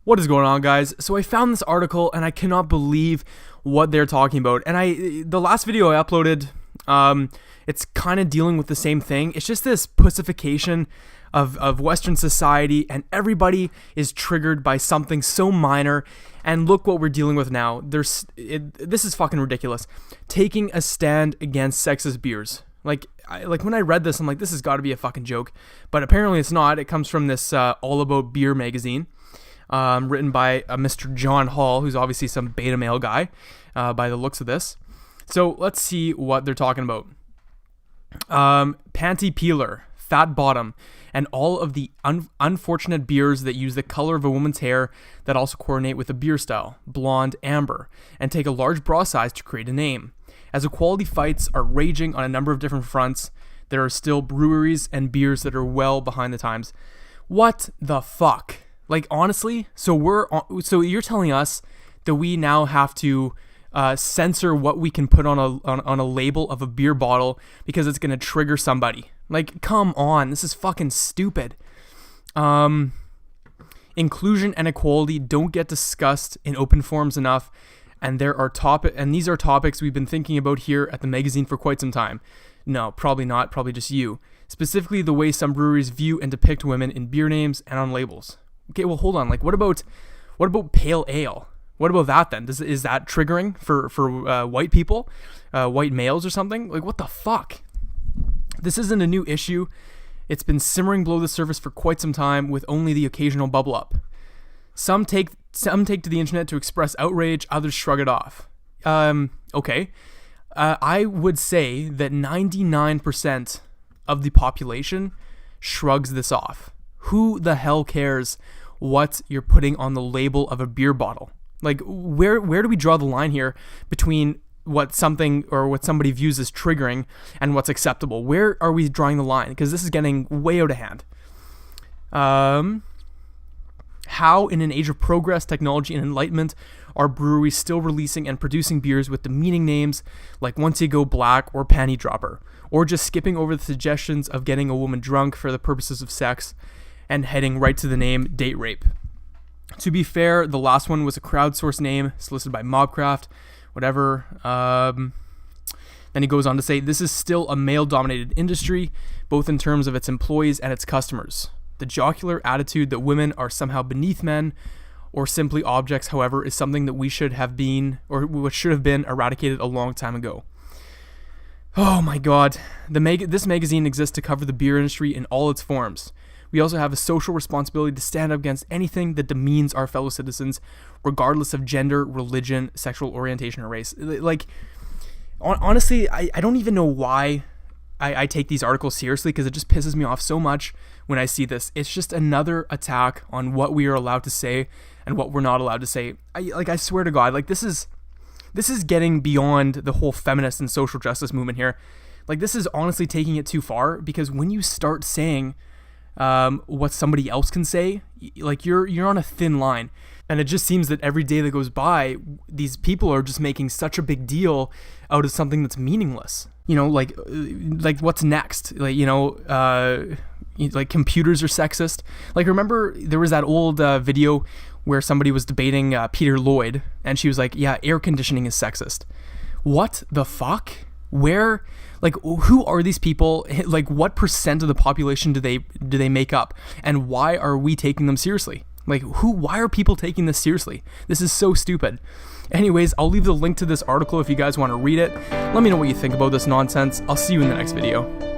What is going on, guys? So I found this article and I cannot believe what they're talking about. And the last video I uploaded, it's kind of dealing with the same thing. It's just this pussification of Western society, and everybody is triggered by something so minor. And look what we're dealing with now. This is fucking ridiculous. Taking a stand against sexist beers. Like when I read this, I'm like, this has got to be a fucking joke. But apparently it's not. It comes from this All About Beer magazine, written by Mr. John Hall, who's obviously some beta male guy by the looks of this. So let's see what they're talking about. Panty peeler, fat bottom, and all of the unfortunate beers that use the color of a woman's hair that also coordinate with a beer style, blonde, amber, and take a large bra size to create a name. As equality fights are raging on a number of different fronts, there are still breweries and beers that are well behind the times. What the fuck? Like, honestly, so you're telling us that we now have to censor what we can put on a label of a beer bottle because it's going to trigger somebody. Like, come on, this is fucking stupid. Inclusion and equality don't get discussed in open forums enough, and these are topics we've been thinking about here at the magazine for quite some time. No, probably not, probably just you. Specifically the way some breweries view and depict women in beer names and on labels. Okay, well, hold on. Like, what about pale ale? What about that then? Is that triggering for white people, white males or something? Like, what the fuck? This isn't a new issue. It's been simmering below the surface for quite some time, with only the occasional bubble up. Some take to the internet to express outrage. Others shrug it off. Okay. I would say that 99% of the population shrugs this off. Who the hell cares what you're putting on the label of a beer bottle? Like, where do we draw the line here between what somebody views as triggering and what's acceptable? Where are we drawing the line? Because this is getting way out of hand. How, in an age of progress, technology, and enlightenment, are breweries still releasing and producing beers with demeaning names like Once You Go Black or Panty Dropper, or just skipping over the suggestions of getting a woman drunk for the purposes of sex and heading right to the name Date Rape? To be fair, the last one was a crowdsourced name solicited by Mobcraft, whatever. Then he goes on to say, this is still a male-dominated industry, both in terms of its employees and its customers. The jocular attitude that women are somehow beneath men or simply objects, however, is something that which should have been eradicated a long time ago. Oh my god. This magazine exists to cover the beer industry in all its forms. We also have a social responsibility to stand up against anything that demeans our fellow citizens, regardless of gender, religion, sexual orientation, or race. Like, honestly, I don't even know why I take these articles seriously, because it just pisses me off so much when I see this. It's just another attack on what we are allowed to say and what we're not allowed to say. I swear to God, like, this is getting beyond the whole feminist and social justice movement here. Like, this is honestly taking it too far, because when you start saying what somebody else can say, like, you're on a thin line. And it just seems that every day that goes by, these people are just making such a big deal out of something that's meaningless. You know, like what's next? Like, like computers are sexist. Like, remember there was that old video where somebody was debating Peter Lloyd, and she was like, yeah, air conditioning is sexist. What the fuck? Where? Like, who are these people? Like, what percent of the population do they make up? And why are we taking them seriously? Like, why are people taking this seriously? This is so stupid. Anyways, I'll leave the link to this article if you guys want to read it. Let me know what you think about this nonsense. I'll see you in the next video.